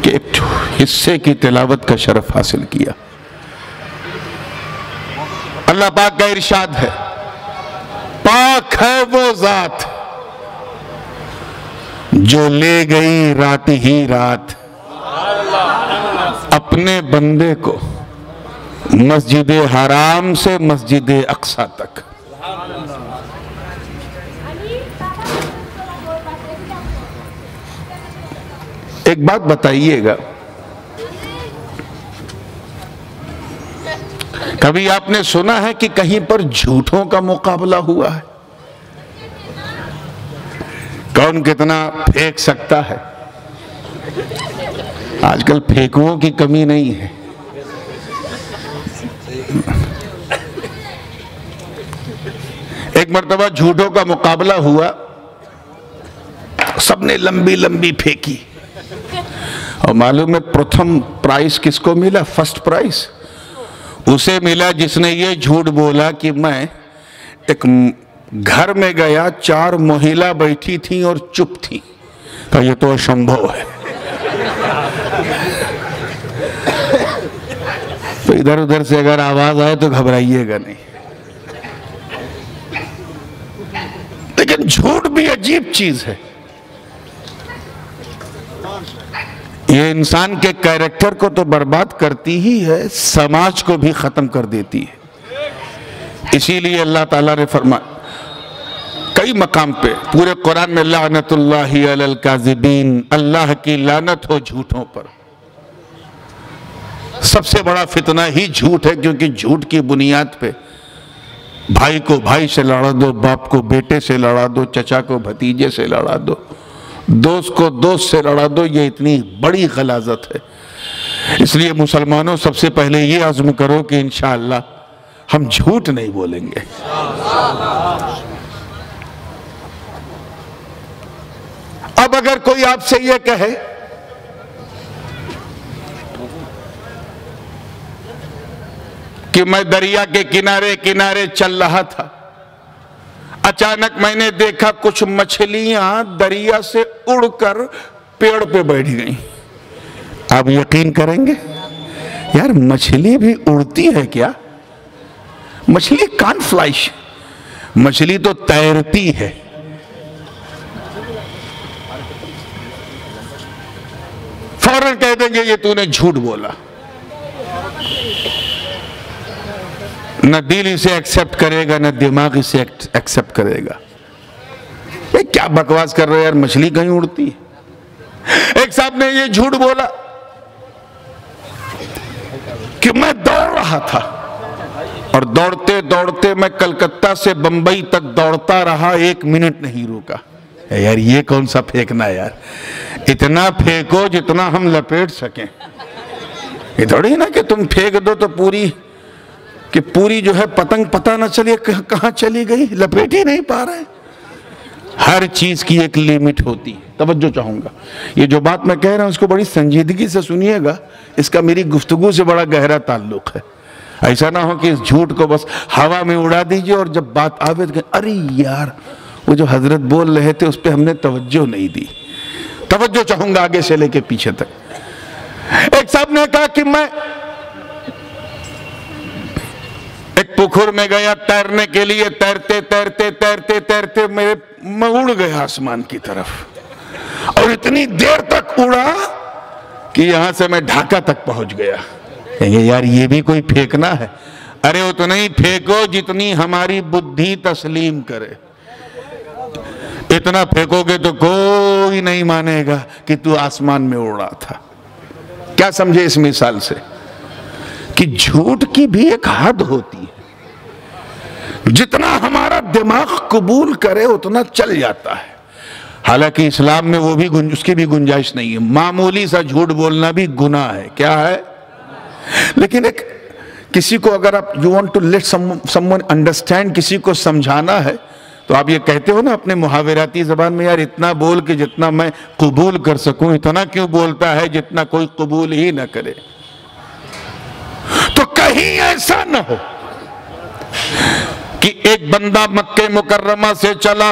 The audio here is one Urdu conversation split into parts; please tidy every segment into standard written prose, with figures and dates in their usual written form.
کہ ایک حصے کی تلاوت کا شرف حاصل کیا۔ اللہ پاک کا ارشاد ہے، پاک ہے وہ ذات جو لے گئی رات ہی رات اپنے بندے کو مسجد حرام سے مسجد اقصی تک۔ ایک بات بتائیے گا، کبھی آپ نے سنا ہے کہ کہیں پر جھوٹوں کا مقابلہ ہوا ہے؟ کون کتنا پھینک سکتا ہے؟ آج کل پھینکوں کی کمی نہیں ہے۔ ایک مرتبہ جھوٹوں کا مقابلہ ہوا، سب نے لمبی لمبی پھینکی، اور معلوم ہے پرتھم پرائز کس کو ملا؟ فرسٹ پرائز اسے ملا جس نے یہ جھوٹ بولا کہ میں ایک گھر میں گیا، 4 مہیلا بیٹھی تھیں اور چپ تھیں۔ تو یہ تو اشمبھو ہے۔ تو ادھر ادھر سے اگر آواز آئے تو گھبرائیے گا نہیں۔ لیکن جھوٹ بھی عجیب چیز ہے، یہ انسان کے کیریکٹر کو تو برباد کرتی ہی ہے، سماج کو بھی ختم کر دیتی ہے۔ اسی لیے اللہ تعالیٰ نے فرمایا کئی مقام پہ پورے قرآن میں، لعنت اللہ علی الکاذبین، اللہ کی لعنت ہو جھوٹوں پر۔ سب سے بڑا فتنہ ہی جھوٹ ہے، کیونکہ جھوٹ کی بنیاد پہ بھائی کو بھائی سے لڑا دو، باپ کو بیٹے سے لڑا دو، چچا کو بھتیجے سے لڑا دو، دوست کو دوست سے لڑا دو۔ یہ اتنی بڑی غلاظت ہے۔ اس لیے مسلمانوں سب سے پہلے یہ عزم کرو کہ انشاءاللہ ہم جھوٹ نہیں بولیں گے۔ اب اگر کوئی آپ سے یہ کہے کہ میں دریا کے کنارے کنارے چل رہا تھا، اچانک میں نے دیکھا کچھ مچھلیاں دریا سے اڑ کر پیڑ پہ بیٹھ گئیں، آپ یقین کریں گے؟ یار مچھلی بھی اڑتی ہے کیا؟ مچھلی کان فلائش، مچھلی تو تیرتی ہے۔ فوراً کہہ دیں گے یہ تو نے جھوٹ بولا۔ نہ دل اسے ایکسپٹ کرے گا، نہ دماغ اسے ایکسپٹ کرے گا۔ کیا بکواس کر رہے ہیں یار، مچھلی کہیں اڑتی ہے؟ ایک صاحب نے یہ جھوٹ بولا کہ میں دوڑ رہا تھا اور دوڑتے دوڑتے میں کلکتہ سے بمبئی تک دوڑتا رہا، 1 منٹ نہیں روکا۔ یار یہ کون سا پھینکنا ہے یار؟ اتنا پھینکو جتنا ہم لپیٹ سکیں۔ یہ تھوڑی نا کہ تم پھینک دو تو پوری جو ہے پتنگ پتہ نہ چلے کہاں چلی گئی، لپیٹ ہی نہیں پا رہے۔ ہر چیز کی ایک لیمٹ ہوتی ہے۔ توجہ چاہوں گا، یہ جو بات میں کہہ رہا ہوں اس کو بڑی سنجیدگی سے سنیے گا، اس کا میری گفتگو سے بڑا گہرا تعلق ہے۔ ایسا نہ ہو کہ اس جھوٹ کو بس ہوا میں اڑا دیجئے اور جب بات آوے تو کہیں ارے یار وہ جو حضرت بول رہے تھے اس پہ ہم نے توجہ نہیں دی۔ توجہ چاہوں گا آگے سے لے کے پیچھے تک۔ ایک صاحب نے کہا کہ میں ایک پوکھر میں گیا تیرنے کے لیے، تیرتے تیرتے تیرتے تیرتے میں اڑ گیا آسمان کی طرف، اور اتنی دیر تک اڑا کہ یہاں سے میں ڈھاکہ تک پہنچ گیا۔ کہیں گے یار یہ بھی کوئی پھینکنا ہے؟ ارے اتنا ہی پھینکو جتنی ہماری بدھی تسلیم کرے۔ اتنا پھینکو گے تو کوئی نہیں مانے گا کہ تو آسمان میں اڑا تھا۔ کیا سمجھے اس مثال سے؟ کہ جھوٹ کی بھی ایک حد ہوتی ہے، جتنا ہمارا دماغ قبول کرے اتنا چل جاتا ہے۔ حالانکہ اسلام میں وہ بھی اس کی بھی گنجائش نہیں ہے، معمولی سا جھوٹ بولنا بھی گناہ ہے۔ کیا ہے؟ لیکن ایک کسی کو اگر آپ you want to let someone understand، کسی کو سمجھانا ہے تو آپ یہ کہتے ہو نا اپنے محاوراتی زبان میں، یار اتنا بول کہ جتنا میں قبول کر سکوں، اتنا کیوں بولتا ہے جتنا کوئی قبول ہی نہ کرے۔ تو کہیں ایسا نہ ہو کہ ایک بندہ مکہ مکرمہ سے چلا،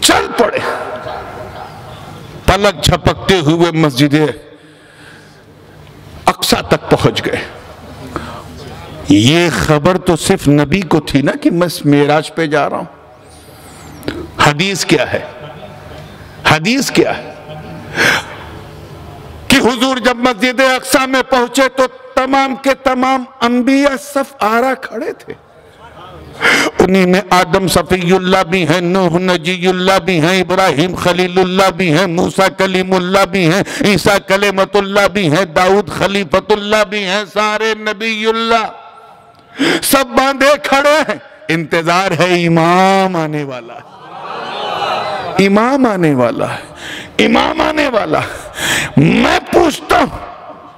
چل پڑے، پلک جھپکتے ہوئے مسجد اقصی تک پہنچ گئے۔ یہ خبر تو صرف نبی کو تھی نا کہ میں معراج پہ جا رہا ہوں۔ حدیث کیا ہے؟ حدیث کیا ہے کہ حضور جب مسجد اقصی میں پہنچے تو تمام کے تمام انبیاء صف آرا کھڑے تھے۔ انہی میں آدم صفی اللہ بھی ہیں، نوح نجی اللہ بھی ہیں، ابراہیم خلیل اللہ بھی ہیں، موسیٰ کلیم اللہ بھی ہیں، عیسیٰ کلمت اللہ بھی ہیں، داؤد خلیفت اللہ بھی ہیں، سارے نبی اللہ سب باندھے کھڑے ہیں۔ انتظار ہے امام آنے والا ہے، امام آنے والا ہے، امام آنے والا ہے۔ میں پوچھتا ہوں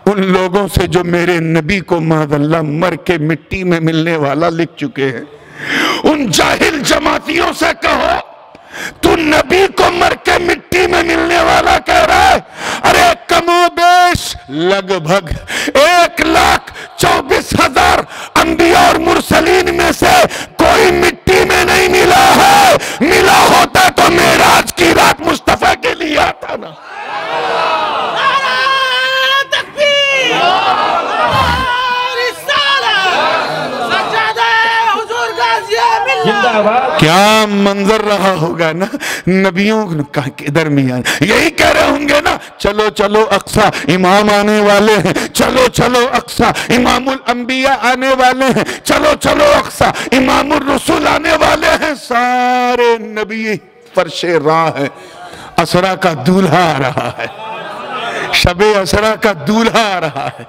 ان لوگوں سے جو میرے نبی کو معاذ اللہ مر کے مٹی میں ملنے والا لکھ چکے ہیں، ان جاہل جماعتیوں سے کہو تو نبی کو مر کے مٹی میں ملنے والا کہہ رہا ہے؟ ارے کم و بیش لگ بھگ 1,24,000 انبیاء اور مرسلین میں سے کوئی مٹی میں نہیں ملا ہے۔ ملا ہوتا تو معراج کی رات مصطفیٰ کے لیے آتا نا۔ کیا منظر رہا ہوگا نا نبیوں کے درمیان۔ یہی کہہ رہے ہوں گے نا، چلو چلو اقصی امام آنے والے ہیں، چلو چلو اقصی امام الانبیاء آنے والے ہیں، چلو چلو اقصی امام الرسول آنے والے ہیں۔ سارے نبی فرش راہ ہیں، اسرا کا دولہا آ رہا ہے، شب اسرا کا دولہا آ رہا ہے۔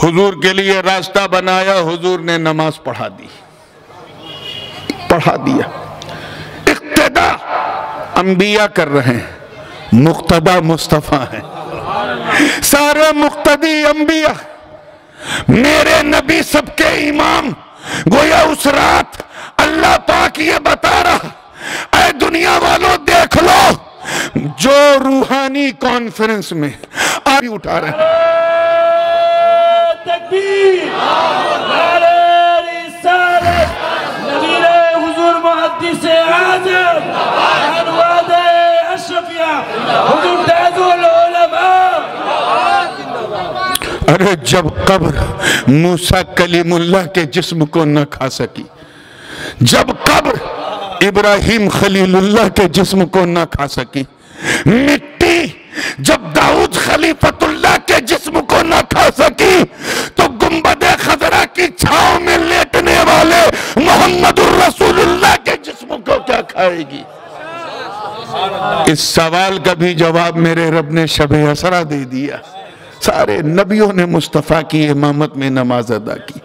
حضور کے لیے راستہ بنایا، حضور نے نماز پڑھا دی، پڑھا دیا۔ اقتدا انبیاء کر رہے ہیں، مقتدی مصطفیٰ ہیں، سارے مقتدی انبیاء، میرے نبی سب کے امام۔ گویا اس رات اللہ پاک یہ بتا رہا، اے دنیا والوں دیکھ لو، جو روحانی کانفرنس میں آج اٹھا رہے ہیں۔ تکبیر، نعرہ رسالت، نبی حضور محدث اعظم، انواد اشرفیہ، حضور تاج العلماء۔ ارے جب قبر موسیٰ کلیم اللہ کے جسم کو نہ کھا سکی، جب قبر ابراہیم خلیل اللہ کے جسم کو نہ کھا سکی، مٹی جب داؤد خلیفت اللہ کے جسم کو نہ کھا سکی، تو گنبد خضرا کی چھاؤں میں لیٹنے والے محمد الرسول اللہ کے جسم کو کیا کھائے گی؟ اس سوال کا بھی جواب میرے رب نے شب اسرا دے دیا۔ سارے نبیوں نے مصطفیٰ کی امامت میں نماز ادا کی۔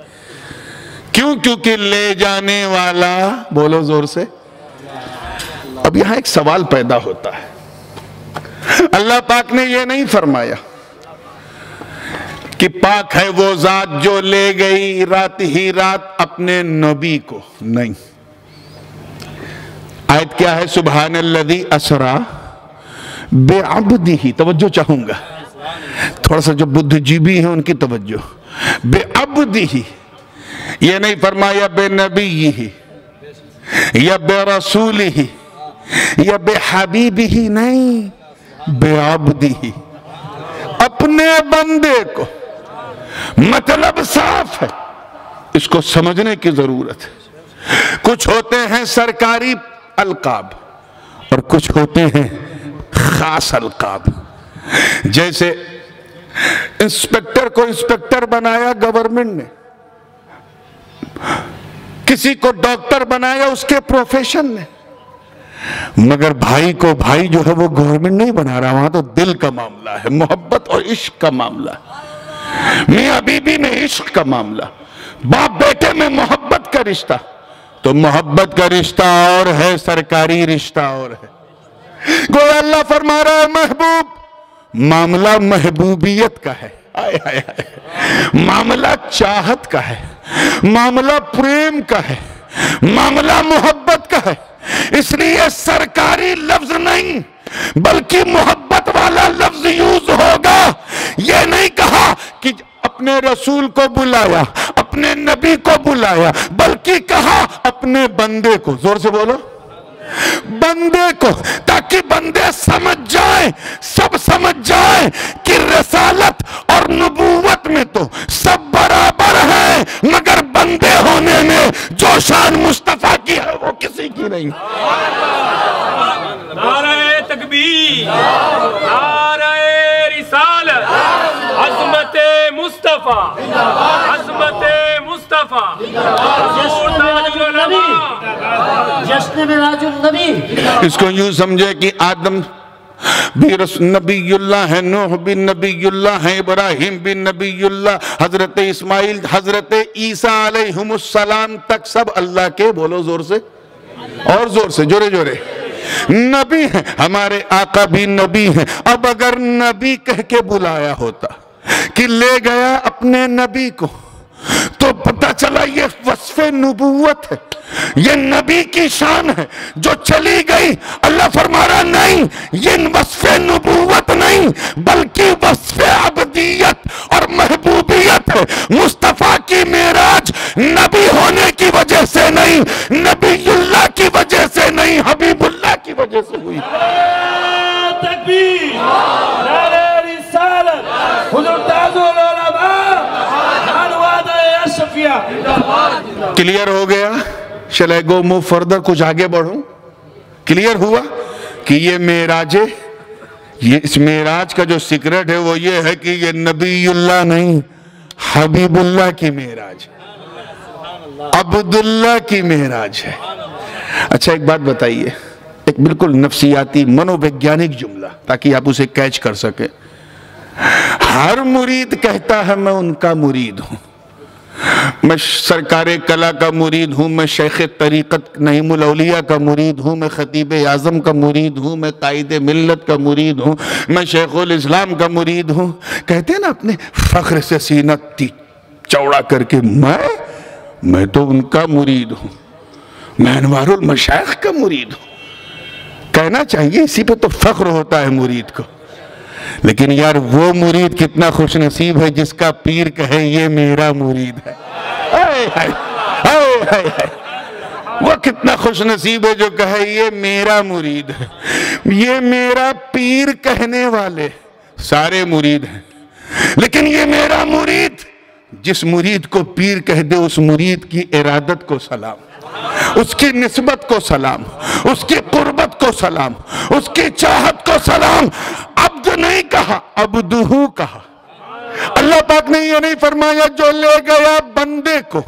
کیوں؟ کیونکہ لے جانے والا، بولو زور سے۔ اب یہاں ایک سوال پیدا ہوتا ہے، اللہ پاک نے یہ نہیں فرمایا کہ پاک ہے وہ ذات جو لے گئی رات ہی رات اپنے نبی کو، نہیں۔ آیت کیا ہے؟ سبحان الذی اسرا بعبدہ، توجہ چاہوں گا، تھوڑا سا جو بدھ جیبی ہیں ان کی توجہ۔ بعبدہ، یہ نہیں فرمایا بے نبی ہی یا بے رسول ہی یا بے حبیب ہی، نہیں، بے عبدی ہی، اپنے بندے کو۔ مطلب صاف ہے، اس کو سمجھنے کی ضرورت ہے۔ کچھ ہوتے ہیں سرکاری القاب اور کچھ ہوتے ہیں خاص القاب۔ جیسے انسپیکٹر کو انسپیکٹر بنایا گورنمنٹ نے، کسی کو ڈاکٹر بنایا اس کے پروفیشن نے، مگر بھائی کو بھائی جو ہے وہ گورنمنٹ نہیں بنا رہا، وہاں تو دل کا معاملہ ہے، محبت اور عشق کا معاملہ ہے، میاں بیوی میں عشق کا معاملہ، باپ بیٹے میں محبت کا رشتہ۔ تو محبت کا رشتہ اور ہے، سرکاری رشتہ اور ہے۔ گویا اللہ فرما رہا ہے محبوب، معاملہ محبوبیت کا ہے، معاملہ چاہت کا ہے، معاملہ پریم کا ہے، معاملہ محبت کا ہے۔ اس لیے سرکاری لفظ نہیں بلکہ محبت والا لفظ یوز ہوگا۔ یہ نہیں کہا کہ اپنے رسول کو بلایا، اپنے نبی کو بلایا، بلکہ کہا اپنے بندے کو۔ زور سے بولو، بندے کو، تاکہ بندے سمجھ جائیں، سب سمجھ جائیں کہ رسالت اور نبوت میں تو سب برابر ہیں، مگر بندے ہونے میں جو شان مصطفیٰ کی ہے وہ کسی کی نہیں۔ نعرہ تکبیر، نعرہ رسالت، عظمت مصطفیٰ، عظمت مصطفیٰ، حضور تاج العلماء، جشن معراج النبی۔ اس کو یوں سمجھے کہ آدم بھی نبی اللہ ہے، نوح بھی نبی اللہ ہے، ابراہیم بھی نبی اللہ، حضرت اسماعیل، حضرت عیسیٰ علیہ السلام تک سب اللہ کے، بولو زور سے اور زور سے، جورے جورے، نبی ہیں۔ ہمارے آقا بھی نبی ہیں۔ اب اگر نبی کہہ کے بلایا ہوتا کہ لے گیا اپنے نبی کو، تو پتہ چلا یہ وصف نبوت ہے، یہ نبی کی شان ہے جو چلی گئی۔ اللہ فرما رہا نہیں، یہ وصف نبوت نہیں بلکہ وصف عبدیت اور محبوبیت ہے۔ مصطفیٰ کی معراج نبی ہونے کی وجہ سے نہیں، نبی اللہ کی وجہ سے نہیں، حبیب اللہ کی وجہ سے ہوئی۔ تکبیر، نعرہ رسالت، حضور تاج العلماء، وعدہ اشرفیہ۔ کلیئر ہو گیا؟ Shall I go move further؟ کچھ آگے بڑھوں؟ کلیئر ہوا کہ یہ معراج ہے، یہ اس معراج کا جو سیکرٹ ہے وہ یہ ہے کہ یہ نبی اللہ نہیں، حبیب اللہ کی معراج، عبداللہ کی معراج ہے۔ اچھا ایک بات بتائیے، ایک بالکل نفسیاتی منو ویگیانک جملہ تاکہ آپ اسے کیچ کر سکیں۔ ہر مرید کہتا ہے میں ان کا مرید ہوں، میں سرکار کلا کا مرید ہوں، میں شیخ طریقت نعیم الاولیاء کا مرید ہوں، میں خطیب اعظم کا مرید ہوں، میں قائد ملت کا مرید ہوں، میں شیخ الاسلام کا مرید ہوں۔ کہتے ہیں نا اپنے فخر سے سینہ چوڑا کر کے، میں تو ان کا مرید ہوں، میں انوار المشائخ کا مرید ہوں۔ کہنا چاہیے، اسی پہ تو فخر ہوتا ہے مرید کو۔ لیکن یار وہ مرید کتنا خوش نصیب ہے جس کا پیر کہے یہ میرا مرید ہے۔ وہ کتنا خوش نصیب ہے جو کہے یہ میرا مرید ہے۔ یہ میرا پیر کہنے والے سارے مرید ہیں، لیکن یہ میرا مرید، جس مرید کو پیر کہہ دے اس مرید کی ارادت کو سلام، اس کی نسبت کو سلام، اس کی قربت کو سلام، اس کی چاہت کو سلام۔ عبد نہیں کہا، عبدہو کہا۔ اللہ پاک نے یہ نہیں فرمایا جو لے گیا بندے کو،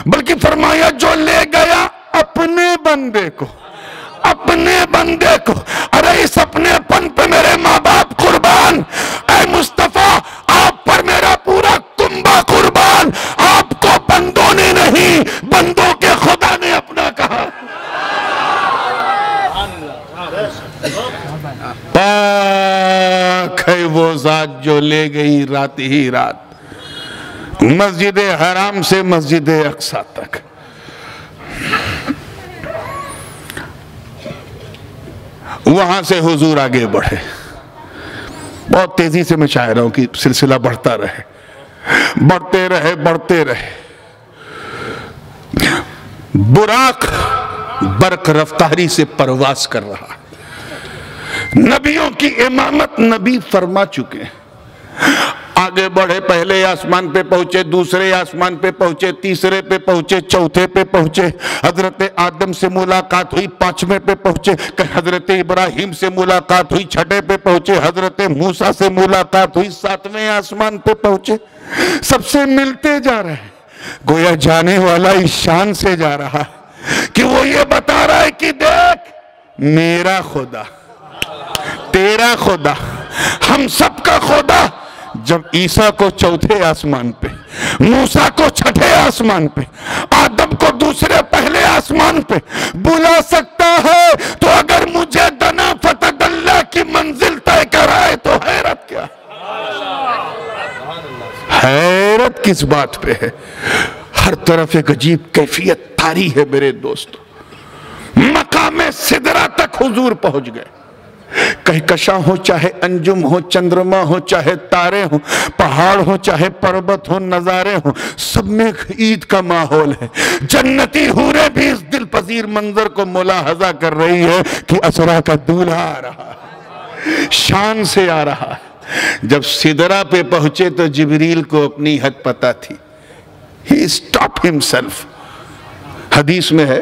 بلکہ فرمایا جو لے گیا اپنے بندے کو، اپنے بندے کو۔ ارے اس اپنے پن پہ میرے ماں باپ قربان، اے مصطفیٰ آپ پر میرا پورا کنبہ قربان۔ آپ کو بندوں نے نہیں، بندوں کے خدا نے اپنا کہا۔ پاک ہے وہ ذات جو لے گئی رات ہی رات مسجد حرام سے مسجد اقصی تک۔ وہاں سے حضور آگے بڑھے، بہت تیزی سے میں چاہ رہا ہوں کہ سلسلہ بڑھتا رہے، بڑھتے رہے، بڑھتے رہے۔ براق برق رفتاری سے پرواز کر رہا، نبیوں کی امامت نبی فرما چکے، آگے بڑھے، پہلے آسمان پہ پہنچے، دوسرے آسمان پہ پہنچے، تیسرے پہ پہنچے، چوتھے پہ پہنچے، حضرت آدم سے ملاقات ہوئی، پانچویں پہ پہنچے، حضرت ابراہیم سے ملاقات ہوئی، چھٹے پہ پہنچے، حضرت موسیٰ سے ملاقات ہوئی، ساتویں آسمان پہ پہنچے۔ سب سے ملتے جا رہے ہیں، گویا جانے والا اس شان سے جا رہا کہ وہ یہ بتا رہا ہے کہ دیکھ میرا خدا، تیرا خدا، ہم سب کا خدا جب عیسیٰ کو چوتھے آسمان پہ، موسیٰ کو چھٹے آسمان پہ، آدم کو دوسرے پہلے آسمان پہ بلا سکتا ہے، تو اگر مجھے دنا فتد اللہ کی منزل طے کرائے تو حیرت کیا؟ حیرت کس بات پہ ہے؟ ہر طرف ایک عجیب کیفیت طاری ہے میرے دوستو۔ مقام سدرہ تک حضور پہنچ گئے، کہکشاں ہو چاہے انجم ہو، چندرما ہو چاہے تارے ہوں، پہاڑ ہو چاہے پربت ہو، نظارے ہوں، سب میں عید کا ماحول ہے۔ جنتی حوریں بھی اس دل پذیر منظر کو ملاحظہ کر رہی ہے کہ اسرا کا دولہا آ رہا ہے، شان سے آ رہا ہے۔ جب سدرہ پہ پہنچے تو جبریل کو اپنی حد پتہ تھی۔ He stopped himself۔ حدیث میں ہے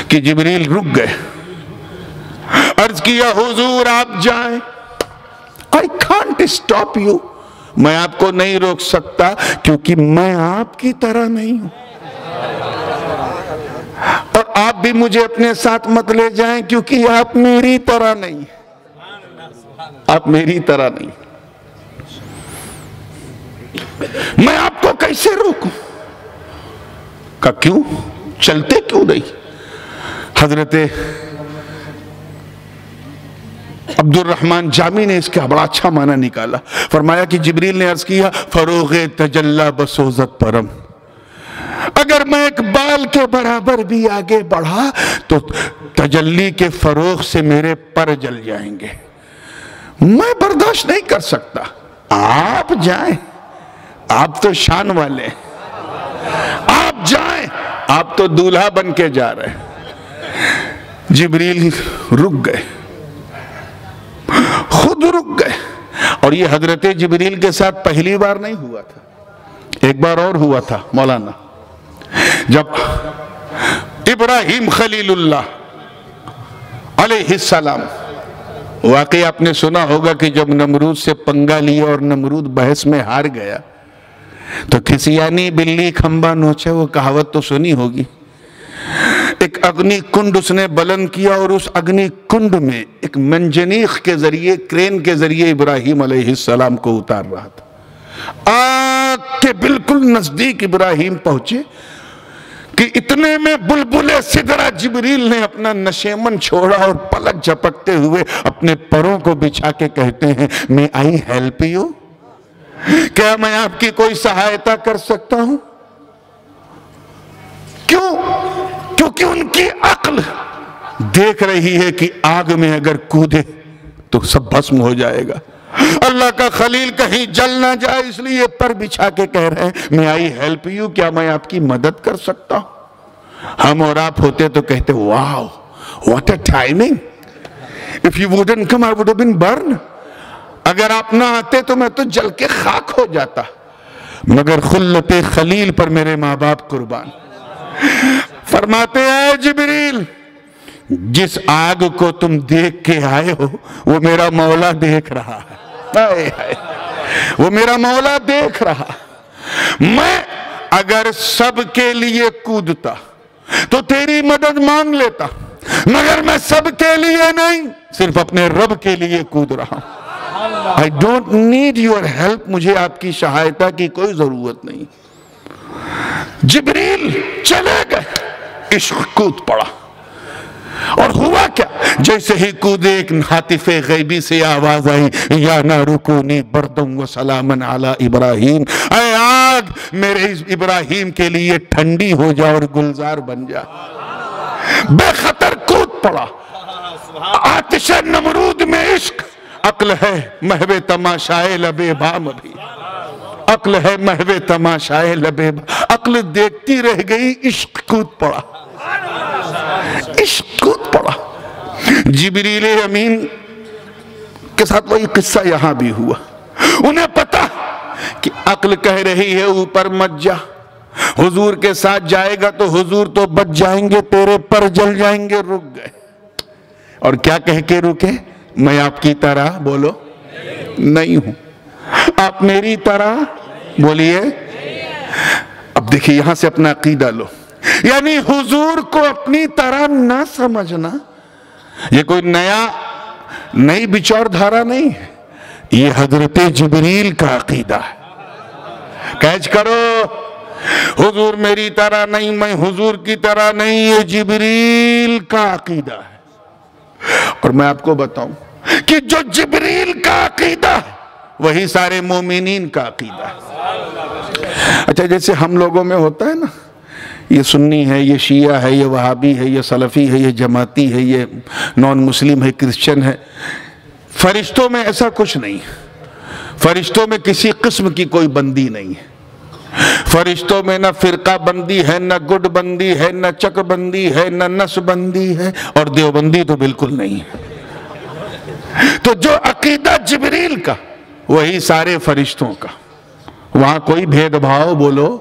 کہ جبریل رک گئے، عرض کیا حضور آپ جائیں۔ I can't stop you۔ میں آپ کو نہیں روک سکتا کیونکہ میں آپ کی طرح نہیں ہوں، اور آپ بھی مجھے اپنے ساتھ مت لے جائیں کیونکہ آپ میری طرح نہیں، آپ میری طرح نہیں۔ میں آپ کو کیسے روکوں؟ کہا کیوں؟ چلتے کیوں نہیں؟ حضرت عبد الرحمن جامی نے اس کا بڑا اچھا معنی نکالا۔ فرمایا کہ جبریل نے عرض کیا فروغ تجلی بسوزت پرم، اگر میں ایک بال کے برابر بھی آگے بڑھا تو تجلی کے فروغ سے میرے پر جل جائیں گے، میں برداشت نہیں کر سکتا۔ آپ جائیں، آپ تو شان والے ہیں، آپ جائیں، آپ تو دولہا بن کے جا رہے ہیں۔ جبریل رک گئے، خود رک گئے۔ اور یہ حضرت جبریل کے ساتھ پہلی بار نہیں ہوا تھا، ایک بار اور ہوا تھا مولانا، جب ابراہیم خلیل اللہ علیہ السلام، واقعی آپ نے سنا ہوگا کہ جب نمرود سے پنگا لیا اور نمرود بحث میں ہار گیا تو کھسیانی بلی کھمبا نوچے، وہ کہاوت تو سنی ہوگی۔ ایک اگنی کنڈ اس نے بلند کیا اور اس اگنی کنڈ میں ایک منجنیق کے ذریعے، کرین کے ذریعے ابراہیم علیہ السلام کو اتار رہا تھا۔ آگ کے بالکل نزدیک ابراہیم پہنچے کہ اتنے میں بلبل سدرہ جبریل نے اپنا نشیمن چھوڑا اور پلک جھپکتے ہوئے اپنے پروں کو بچھا کے کہتے ہیں میں آئی ہیلپ یو، کیا میں آپ کی کوئی سہایتا کر سکتا ہوں؟ کیوں؟ کیونکہ ان کی عقل دیکھ رہی ہے کہ آگ میں اگر کودے تو سب بھسم ہو جائے گا، اللہ کا خلیل کہیں جل نہ جائے، اس لیے پر بچھا کے کہہ رہے ہیں میں آئی ہیلپ یو، کیا میں آپ کی مدد کر سکتا ہوں؟ ہم اور آپ ہوتے تو کہتے wow what a timing, if you wouldn't come I would have been burned، اگر آپ نہ آتے تو میں تو جل کے خاک ہو جاتا، مگر خلت خلیل پر میرے ماں باپ قربان۔ فرماتے ہیں جبریل جس آگ کو تم دیکھ کے آئے ہو وہ میرا مولا دیکھ رہا ہے، وہ میرا مولا دیکھ رہا۔ میں اگر سب کے لیے کودتا تو تیری مدد مانگ لیتا، مگر میں سب کے لیے نہیں، صرف اپنے رب کے لیے کود رہا ہوں۔ I don't need your help، مجھے آپ کی سہایتا کی کوئی ضرورت نہیں۔ جبریل چلے گئے، عشق کود پڑا، اور ہوا کیا؟ جیسے ہی کودے ایک ہاتف غیبی سے آواز آئی یا نارو کونی بردم و سلامن علی ابراہیم، اے آگ میرے ابراہیم کے لیے ٹھنڈی ہو جا اور گلزار بن جا۔ بے خطر کود پڑا۔ آتش نمرود میں عشق، عقل ہے محو تماشائے لبے بام بھی، عقل ہے محو تماشائے لبے بام، عقل دیکھتی رہ گئی، عشق کود پڑا، عشق کود پڑا۔ جبریل امین کے ساتھ وہی قصہ یہاں بھی ہوا۔ انہیں پتا کہ عقل کہہ رہی ہے اوپر مت جا، حضور کے ساتھ جائے گا تو حضور تو بچ جائیں گے، تیرے پر جل جائیں گے، رک گئے۔ اور کیا کہہ کے رکے؟ میں آپ کی طرح بولو نہیں ہوں، آپ میری طرح بولیے۔ اب دیکھیں یہاں سے اپنا عقیدہ لو، یعنی حضور کو اپنی طرح نہ سمجھنا یہ کوئی نئی بچور دھارا نہیں ہے، یہ حضرت جبریل کا عقیدہ ہے۔ کیچ کرو، حضور میری طرح نہیں، میں حضور کی طرح نہیں، یہ جبریل کا عقیدہ ہے۔ اور میں آپ کو بتاؤں کہ جو جبریل کا عقیدہ ہے وہی سارے مومنین کا عقیدہ ہے۔ اچھا جیسے ہم لوگوں میں ہوتا ہے نا یہ سنی ہے، یہ شیعہ ہے، یہ وہابی ہے، یہ سلفی ہے، یہ جماعتی ہے، یہ نان مسلم ہے، کرسچن ہے. فرشتوں میں ایسا کچھ نہیں. فرشتوں میں کسی قسم کی کوئی بندی نہیں ہے. فرشتوں میں نہ فرقہ بندی ہے، نہ گٹ بندی ہے، نہ چک بندی ہے، نہ نس بندی ہے، اور دیوبندی تو بالکل نہیں ہے. تو جو عقیدہ جبریل کا وہی سارے فرشتوں کا. وہاں کوئی بھید بھاؤ بولو.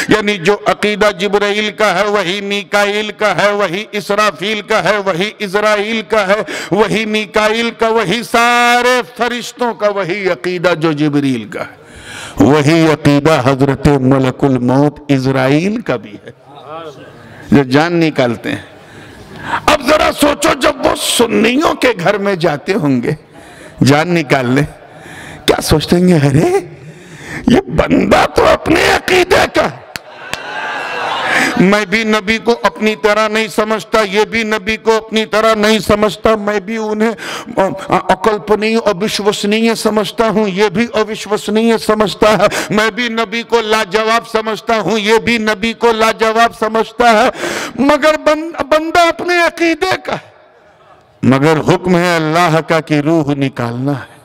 یعنی جو عقیدہ جبرائیل کا ہے وہی میکائیل کا ہے، وہی اسرافیل کا ہے، وہی عزرائیل کا ہے، وہی میکائیل کا، وہی سارے فرشتوں کا وہی عقیدہ جو جبریل کا ہے. وہی عقیدہ حضرت ملک الموت عزرائیل کا بھی ہے جو جان نکالتے ہیں. اب ذرا سوچو جب وہ سنیوں کے گھر میں جاتے ہوں گے جان نکالنے، کیا سوچتے ہیں گے؟ ارے یہ بندہ تو اپنے عقیدے کا ہے. میں بھی نبی کو اپنی طرح نہیں سمجھتا، یہ بھی نبی کو اپنی طرح نہیں سمجھتا، میں بھی انہیں اکلپنی اور وشوسنیہ سمجھتا ہوں، یہ بھی اوشوسنیہ سمجھتا ہے. میں بھی نبی کو لاجواب سمجھتا ہوں، یہ بھی نبی کو لاجواب سمجھتا ہے. مگر بندہ اپنے عقیدے کا ہے. مگر حکم ہے اللہ کا کہ روح نکالنا ہے،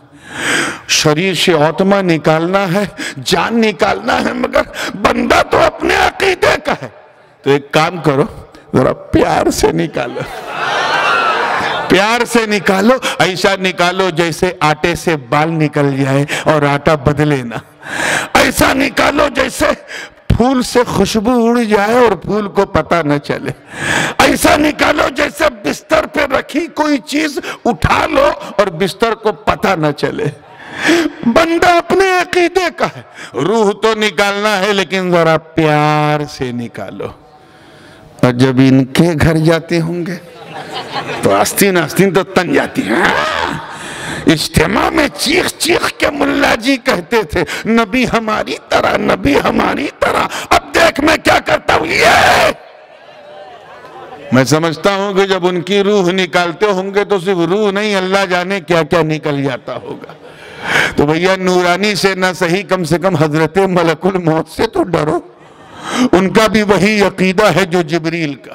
شریر سے آتما نکالنا ہے، جان نکالنا ہے، مگر بندہ تو اپنے عقیدے کا ہے. تو ایک کام کرو، ذرا پیار سے نکالو. پیار سے نکالو، ایسا نکالو جیسے آٹے سے بال نکل جائے اور آٹا بدلے نہ. ایسا نکالو جیسے پھول سے خوشبو اڑ جائے اور پھول کو پتہ نہ چلے. ایسا نکالو جیسے بستر پہ رکھی کوئی چیز اٹھا لو اور بستر کو پتہ نہ چلے. بندہ اپنے عقیدے کا ہے. روح تو نکالنا ہے لیکن ذرا پیار سے نکالو. اور جب ان کے گھر جاتے ہوں گے تو آستین آستین تو تن جاتی ہیں. اجتماع میں چیخ چیخ کے ملا جی کہتے تھے نبی ہماری طرح، نبی ہماری طرح. اب دیکھ میں کیا کرتا ہوں. یہ میں سمجھتا ہوں کہ جب ان کی روح نکالتے ہوں گے تو صرف روح نہیں، اللہ جانے کیا کیا نکل جاتا ہوگا. تو بھیا نورانی سے نہ صحیح کم سے کم حضرت ملک الموت سے تو ڈرو. ان کا بھی وہی عقیدہ ہے جو جبریل کا،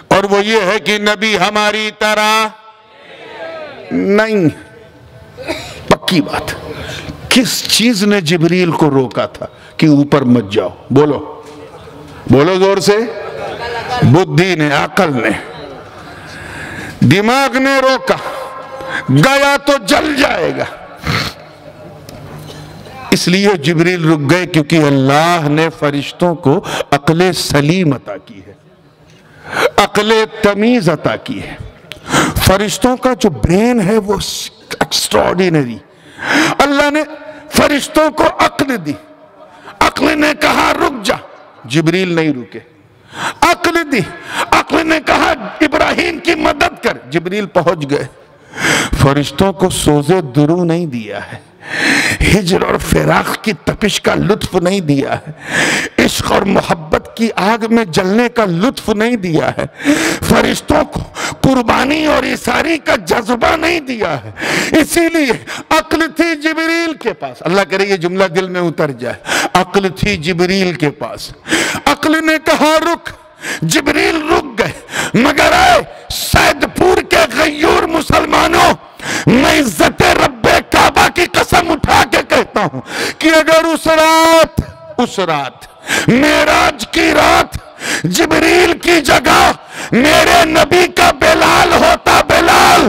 اور وہ یہ ہے کہ نبی ہماری طرح نہیں. پکی بات. کس چیز نے جبریل کو روکا تھا کہ اوپر مت جاؤ؟ بولو بولو زور سے. بدھی نے، عقل نے، دماغ نے روکا. گیا تو جل جائے گا. اس لیے جبریل رک گئے کیونکہ اللہ نے فرشتوں کو عقل سلیم عطا کی ہے، عقل تمیز عطا کی ہے. فرشتوں کا جو برین ہے وہ ایکسٹراڈینری. اللہ نے فرشتوں کو عقل دی. عقل نے کہا رک جا، جبریل نہیں رکے. عقل دی. عقل نے کہا ابراہیم کی مدد کر، جبریل پہنچ گئے. فرشتوں کو سوزے درو نہیں دیا ہے، ہجر اور فراق کی تپش کا لطف نہیں دیا ہے، عشق اور محبت کی آگ میں جلنے کا لطف نہیں دیا ہے. فرشتوں کو قربانی اور اثاری کا جذبہ نہیں دیا ہے. اسی لیے عقل تھی جبریل کے پاس. اللہ کرے یہ جملہ دل میں اتر جائے. عقل تھی جبریل کے پاس. عقل نے کہا رک، جبریل رک گئے. مگر آئے سید پور کے غیور مسلمانوں، میں عزت رب کعبہ کی قسم اٹھا کے کہتا ہوں کہ اگر اس رات معراج کی رات جبریل کی جگہ میرے نبی کا بلال ہوتا، بلال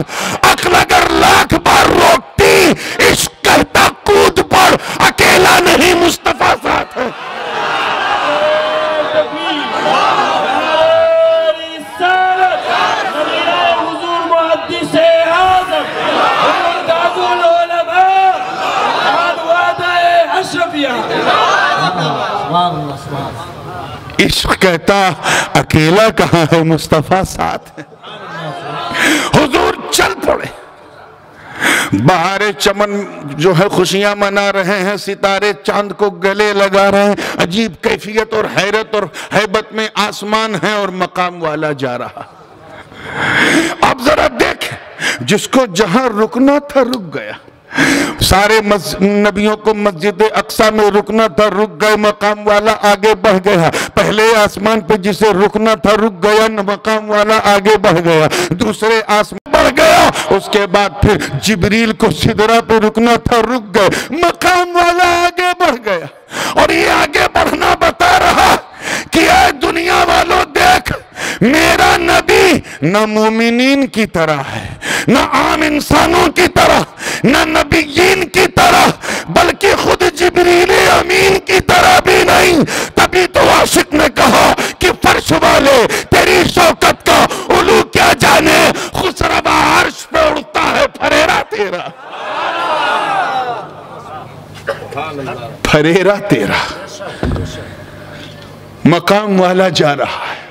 عقل اگر لاکھ بار روکتی، عشق کہتا کود پڑ، اکیلا نہیں مصطفیٰ ساتھ ہے. عشق کہتا اکیلا کہاں ہے مصطفیٰ ساتھ ہے. حضور چل پڑے. بہار چمن جو ہے خوشیاں منا رہے ہیں، ستارے چاند کو گلے لگا رہے ہیں. عجیب کیفیت اور حیرت اور ہیبت میں آسمان ہے اور مقام والا جا رہا. اب ذرا دیکھ، جس کو جہاں رکنا تھا رک گیا. سارے نبیوں کو مسجد اقصی میں رکنا تھا، رک گئے، مقام والا آگے بڑھ گیا۔ پہلے آسمان پہ جسے رکنا تھا رک گیا، مقام والا آگے بڑھ گیا۔ دوسرے آسمان بڑھ گیا، اس کے بعد پھر جبریل کو سدرہ پہ رکنا تھا، رک گئے، مقام والا آگے بڑھ گیا۔ اور یہ آگے بڑھنا بتا رہا کہ اے دنیا والوں دیکھ، میرا نبی نہ مومنین کی طرح ہے، نہ عام انسانوں کی طرح، نہ نبیین کی طرح، بلکہ خود جبریل امین کی طرح بھی نہیں۔ تبھی تو عاشق نے کہا کہ فرش والے تیری شوکت کا علو کیا جانے، خسروا عرش پہ اڑتا ہے پھریرا تیرا، پھریرا تیرا۔ مقام والا جا رہا ہے،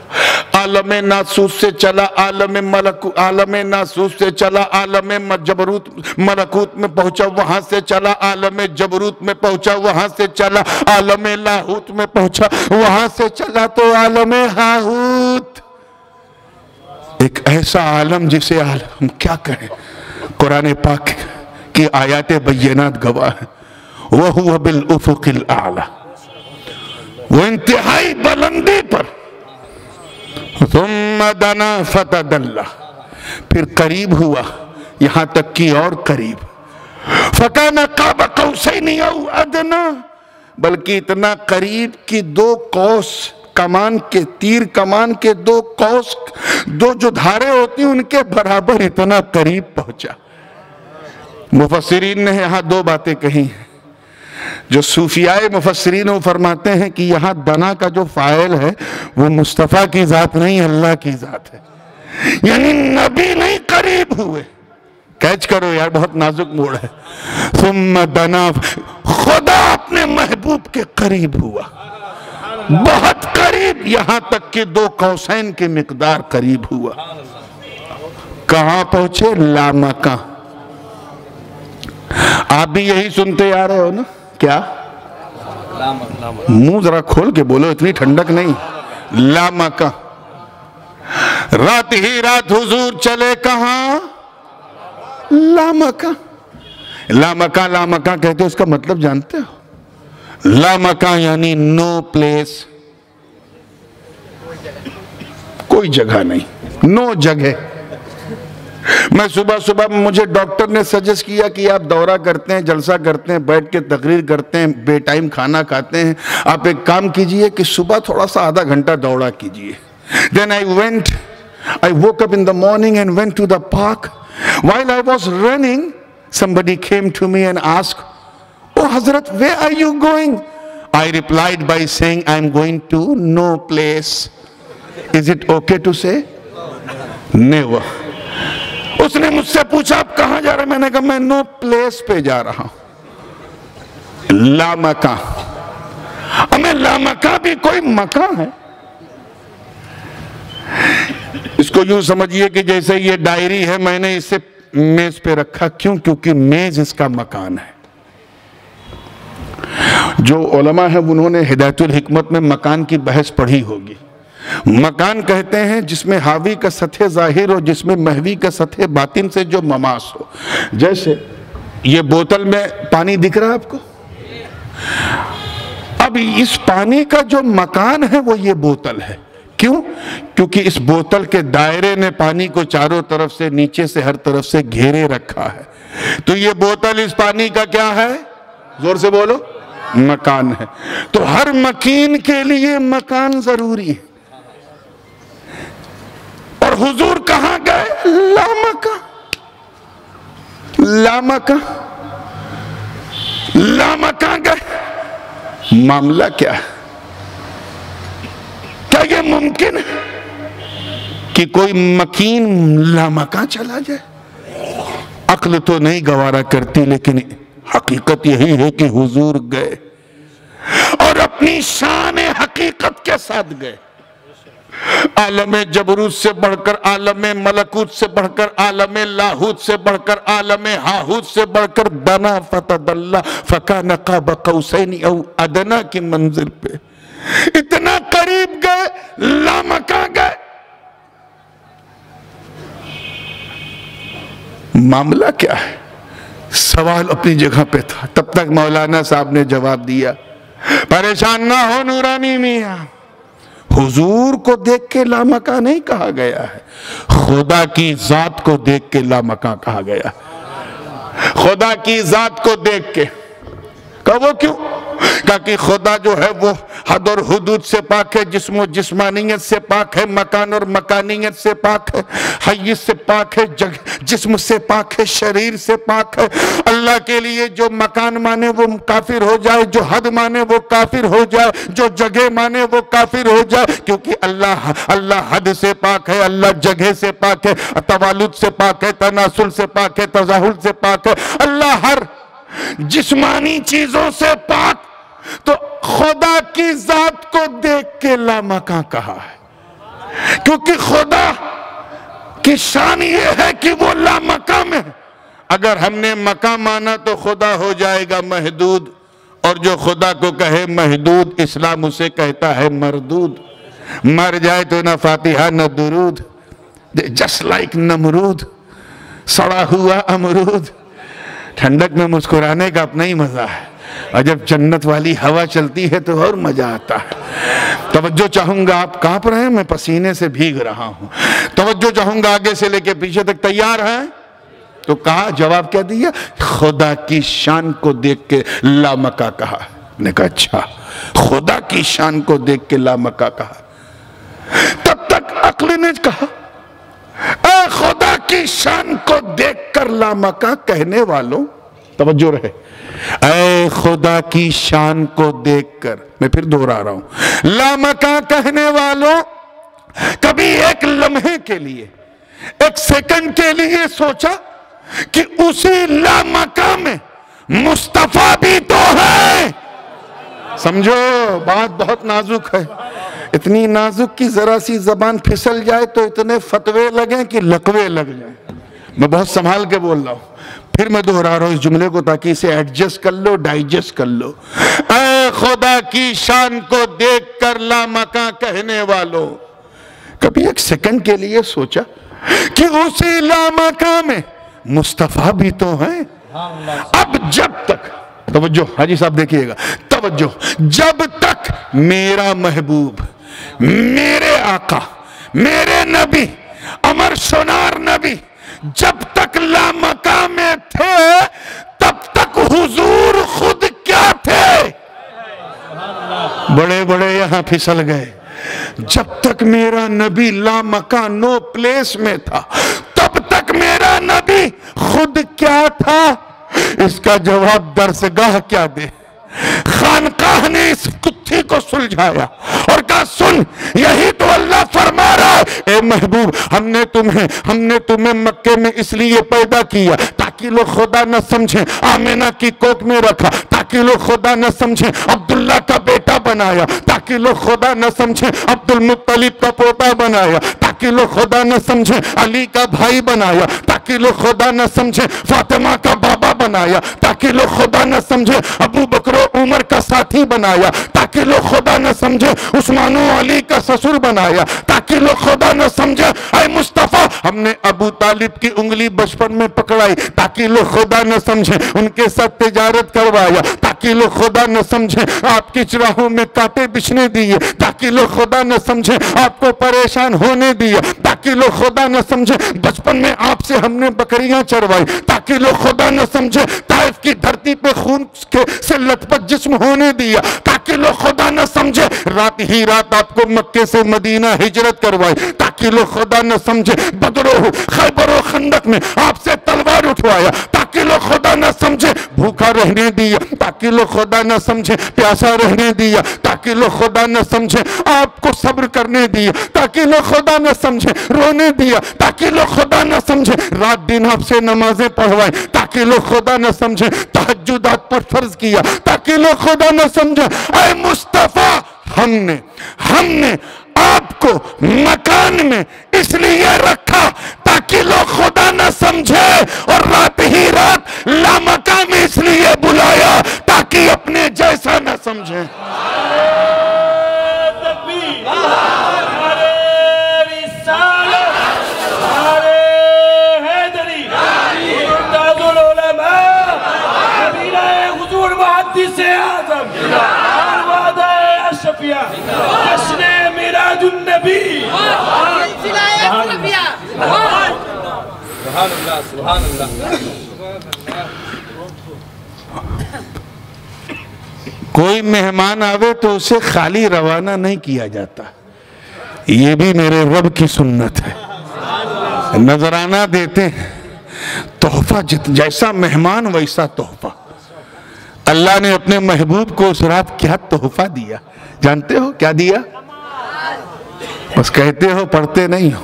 عالم ناسوس سے چلا عالم ملکوت، عالم ناسوس سے چلا عالم جبروت ملکوت میں پہنچا، وہاں سے چلا عالم جبروت میں پہنچا، وہاں سے چلا عالم لاہوت میں پہنچا، وہاں سے چلا تو عالم ہاہوت۔ ایک ایسا عالم جسے ہم کیا کہیں، قرآن پاک کی آیات بینات گواہ ہیں۔ وَهُوَ بِالْأُفُقِ الْأَعْلَى، وہ انتہائی بلندی پر۔ ثُمَّ دَنَا فَتَدَلَّى، پھر قریب ہوا، یہاں تک کہ اور قریب۔ فَكَانَ قَابَ قَوْسَيْنِ أَوْ أَدْنَىٰ، بلکہ اتنا قریب کہ دو قوس کمان کے، تیر کمان کے دو قوس، دو جو دھارے ہوتی ہیں ان کے برابر اتنا قریب پہنچا۔ مفسرین نے یہاں دو باتیں کہی ہیں۔ جو صوفیاء مفسرین وہ فرماتے ہیں کہ یہاں دنا کا جو فاعل ہے وہ مصطفیٰ کی ذات نہیں، اللہ کی ذات ہے، یعنی نبی نہیں قریب ہوئے۔ کیچ کرو یار، بہت نازک موڑ ہے۔ ثم دنا، خدا اپنے محبوب کے قریب ہوا، بہت قریب، یہاں تک کہ دو قوسین کے مقدار قریب ہوا۔ کہاں پہنچے؟ لامکان۔ آپ بھی یہی سنتے آ رہے ہو نا؟ کیا؟ منہ ذرا کھول کے بولو، اتنی ٹھنڈک نہیں۔ لامکان، رات ہی رات حضور چلے کہاں؟ لامکان۔ لامکان، لامکان کہتے ہیں، اس کا مطلب جانتے ہو؟ لامکان یعنی نو پلیس، کوئی جگہ نہیں، نو جگہ۔ میں صبح مجھے ڈاکٹر نے سجیسٹ کیا کہ آپ دورہ کرتے ہیں، جلسہ کرتے ہیں، بیٹھ کے تقریر کرتے ہیں، بے ٹائم کھانا کھاتے ہیں، آپ ایک کام کیجئے کہ صبح تھوڑا سا آدھا گھنٹہ دوڑا کیجئے۔ Then I woke up in the morning and went to the park. While I was running, somebody came to me and asked, "Oh Hazrat, where are you going?" I replied by saying, "I'm going to no place." Is it okay to say? Never. اس نے مجھ سے پوچھا آپ کہاں جا رہے ہیں؟ میں نے کہا میں نو پلیس پہ جا رہا ہوں، لامکان۔ ہمیں لامکان بھی کوئی مکان ہے۔ اس کو یوں سمجھیے کہ جیسے یہ ڈائری ہے، میں نے اسے میز پہ رکھا، کیوں؟ کیونکہ میز اس کا مکان ہے۔ جو علماء ہیں انہوں نے ہدایت الحکمت میں مکان کی بحث پڑھی ہوگی۔ مکان کہتے ہیں جس میں حاوی کا سطح ظاہر ہو، جس میں محوی کا سطح باطن سے جو مماس ہو۔ جیسے یہ بوتل میں پانی دکھ رہا ہے آپ کو، اب اس پانی کا جو مکان ہے وہ یہ بوتل ہے۔ کیوں؟ کیونکہ اس بوتل کے دائرے نے پانی کو چاروں طرف سے، نیچے سے، ہر طرف سے گھیرے رکھا ہے۔ تو یہ بوتل اس پانی کا کیا ہے؟ زور سے بولو، مکان ہے۔ تو ہر مکین کے لیے مکان ضروری ہے۔ اور حضور کہاں گئے؟ لامکان۔ لامکان، لامکان گئے۔ معاملہ کیا ہے؟ کیا یہ ممکن ہے کہ کوئی مکین لامکان چلا جائے؟ عقل تو نہیں گوارا کرتی، لیکن حقیقت یہی ہے کہ حضور گئے اور اپنی شان حقیقت کے ساتھ گئے۔ عالم جبروت سے بڑھ کر، عالم ملکوت سے بڑھ کر، عالم لاہوت سے بڑھ کر، عالم ہاہوت سے بڑھ کر، دنا فتدلی فکان قاب قوسین او ادنیٰ کی منزل پہ اتنا قریب گئے، لامکان گئے۔ معاملہ کیا ہے؟ سوال اپنی جگہ پہ تھا. تب تک مولانا صاحب نے جواب دیا, پریشان نہ ہو نورانی میاں, حضور کو دیکھ کے لامکاں نہیں کہا گیا ہے, خدا کی ذات کو دیکھ کے لامکاں کہا گیا. خدا کی ذات کو دیکھ کے. کہا وہ کیوں؟ کہا کہ خدا جو ہے وہ حد اور حدود سے پاک ہے, جسم و جسمانیت سے پاک ہے, مکان اور مکانیت سے پاک ہے, حیث سے پاک ہے, جسم سے پاک ہے, شریر سے پاک ہے. اللہ کے لیے جو مکان مانے وہ کافر ہو جائے, جو حد مانے وہ کافر ہو جائے, جو جگہ مانے وہ کافر ہو جائے, کیونکہ اللہ حد سے پاک ہے, اللہ جگہ سے پاک ہے, توالد سے پاک ہے, تناسل سے پاک ہے, تزاحل سے پاک ہے, اللہ ہر جسمانی چیزوں سے پاک. تو خدا کی ذات کو دیکھ کے لامکاں کہا ہے, کیونکہ خدا کی شان یہ ہے کہ وہ لامکاں میں. اگر ہم نے مکاں مانا تو خدا ہو جائے گا محدود, اور جو خدا کو کہے محدود, اسلام اسے کہتا ہے مردود. مر جائے تو نہ فاتحہ نہ درود, جسٹ لائک نمرود, سڑا ہوا امرود. ٹھنڈک میں مسکرانے کا اپنا ہی مزہ ہے, اور جب جنت والی ہوا چلتی ہے تو اور مزہ آتا ہے. توجہ چاہوں گا, آپ کانپ رہے ہیں, میں پسینے سے بھیگ رہا ہوں. توجہ چاہوں گا آگے سے لے کے پیچھے تک, تیار ہیں؟ تو کہا, جواب کیا دیا؟ خدا کی شان کو دیکھ کے لامکاں کہا. نے کہا اچھا, خدا کی شان کو دیکھ کے لامکاں کہا. تب تک عقل نے کہا, اے خدا کی شان کو دیکھ کر لامکاں کہنے والوں, توجہ رہے, اے خدا کی شان کو دیکھ کر, میں پھر دوہرا رہا ہوں, لامکاں کہنے والوں, کبھی ایک لمحے کے لیے, ایک سیکنڈ کے لیے سوچا کہ اسی لامکاں میں مصطفیٰ بھی تو ہے. سمجھو بات بہت نازک ہے, اتنی نازک کی ذرا سی زبان پھسل جائے تو اتنے فتوے لگیں کہ لقوے لگ جائیں. میں بہت سنبھال کے بول رہا ہوں, پھر میں دوہرا رہا ہوں اس جملے کو تاکہ اسے ایڈجسٹ کر لو, ڈائجسٹ کر لو. اے خدا کی شان کو دیکھ کر لامکاں کہنے والوں, کبھی ایک سیکنڈ کے لیے سوچا کہ اسی لامکاں میں مصطفیٰ بھی تو ہیں. اب جب تک, توجہ حاجی صاحب دیکھئے گا, توجہ, جب تک میرا محبوب, میرے آقا, میرے نبی, امر شنار نبی جب تک لامکاں میں تھے, تب تک حضور خود کیا تھے؟ بڑے بڑے یہاں پھسل گئے. جب تک میرا نبی لامکاں نو پلیس میں تھا, تب تک میرا نبی خود کیا تھا؟ اس کا جواب درسگاہ کیا دے. خانقاہ نے اس کتھی کو سلجھایا اور کہا, سن, یہی تو اللہ فرما رہا ہے, اے محبوب, ہم نے تمہیں مکے میں اس لیے پیدا کیا تاکہ لوگ خدا نہ سمجھیں, آمینہ کی کوکھ میں رکھا تاکہ لوگ خدا نہ سمجھیں, عبداللہ کا بیٹا بنایا تاکہ لوگ خدا نہ سمجھیں, عبد المطلب کا پوتا بنایا تاکہ لوگ خدا نہ سمجھیں, علی کا بھائی بنایا تاکہ لوگ خدا نہ سمجھیں, فاطمہ کا بابا بنایا تاکہ لوگ خدا نہ سمجھیں, ابو بکر و عمر کا ساتھی بنایا تاکہ لوگ خدا نہ سمجھیں, عثمان و علی کا سسر بنایا تاکہ لوگ خدا نہ سمجھیں. اے مصطفیٰ, ہم نے ابو طالب کی انگلی بچپن میں پکڑائی تاکہ لوگ خدا نہ سمجھیں, ان کے ساتھ تجارت کروایا تاکہ لوگ خدا نہ سمجھیں, آپ کی چراہوں میں کانٹے بچھنے دیے تاکہ لوگ خدا نہ سمجھیں, آپ کو پریشان ہونے دیا تاکہ لوگ خدا نہ سمجھیں, بچپن میں آپ سے ہم نے بکریاں چروائی تاکہ لوگ خدا نہ سمجھیں, طائف کی دھرتی پہ خون سے لت پت جسم ہونے دیا تاکہ لوگ خدا نہ سمجھے, رات ہی رات آپ کو مکے سے مدینہ ہجرت کروائی تاکہ لوگ خدا نہ سمجھے, بدر و خیبر و خندق میں آپ سے تلوار اٹھوایا تاکہ لوگ خدا نہ سمجھے, بھوکا رہنے دیا تاکہ لوگ خدا نہ سمجھے, پیاسا رہنے دیا تاکہ لوگ خدا نہ سمجھے, آپ کو صبر کرنے دیا تاکہ لوگ خدا نہ سمجھے, رونے دیا تاکہ لوگ خدا نہ سمجھے, رات دن آپ سے نمازیں پڑھوائی تاکہ لوگ خدا نہ سمجھے, تہجدات پر فرض کیا تاکہ لوگ خدا نہ سمجھے. اے مصطفیٰ, ہم نے آپ کو مکان میں اس لیے رکھا تاکہ لوگ خدا نہ سمجھے, اور رات ہی رات لامکاں میں اس لیے بلایا تاکہ اپنے جیسا نہ سمجھیں. محدث اعظم نانوادہ اشرفیہ جشن میراج النبی سبحان اللہ کوئی مہمان آوے تو اسے خالی روانہ نہیں کیا جاتا، یہ بھی میرے رب کی سنت ہے۔ نذرانہ دیتے ہیں، تحفہ جیسا مہمان ویسا تحفہ۔ اللہ نے اپنے محبوب کو اس رات کیا تحفہ دیا جانتے ہو؟ کیا دیا؟ بس کہتے ہو، پڑھتے نہیں ہو۔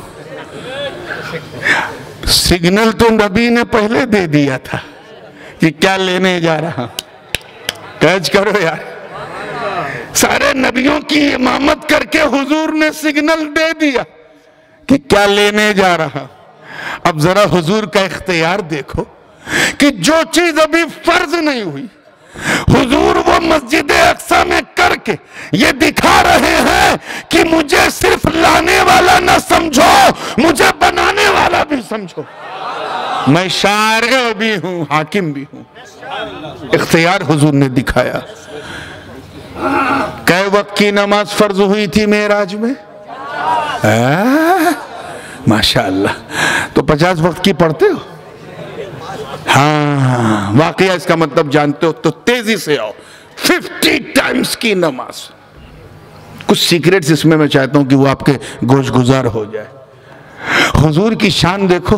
سگنل تو نبی نے پہلے دے دیا تھا کہ کیا لینے جا رہا، کیچ کرو یار۔ سارے نبیوں کی امامت کر کے حضور نے سگنل دے دیا کہ کیا لینے جا رہا۔ اب ذرا حضور کا اختیار دیکھو کہ جو چیز ابھی فرض نہیں ہوئی، حضور وہ مسجد اقصی میں کر کے یہ دکھا رہے ہیں کہ مجھے صرف لانے والا نہ سمجھو، مجھے بنانے والا بھی سمجھو۔ میں شارع بھی ہوں، حاکم بھی ہوں۔ اختیار حضور نے دکھایا۔ کئے وقت کی نماز فرض ہوئی تھی معراج میں؟ ماشاءاللہ۔ تو 50 وقت کی پڑھتے ہو؟ ہاں، واقعہ اس کا مطلب جانتے ہو تو تیزی سے آؤ۔ 50 ٹائمز کی نماز۔ کچھ سیکریٹس اس میں چاہتا ہوں کہ وہ آپ کے گوش گزار ہو جائے۔ حضور کی شان دیکھو،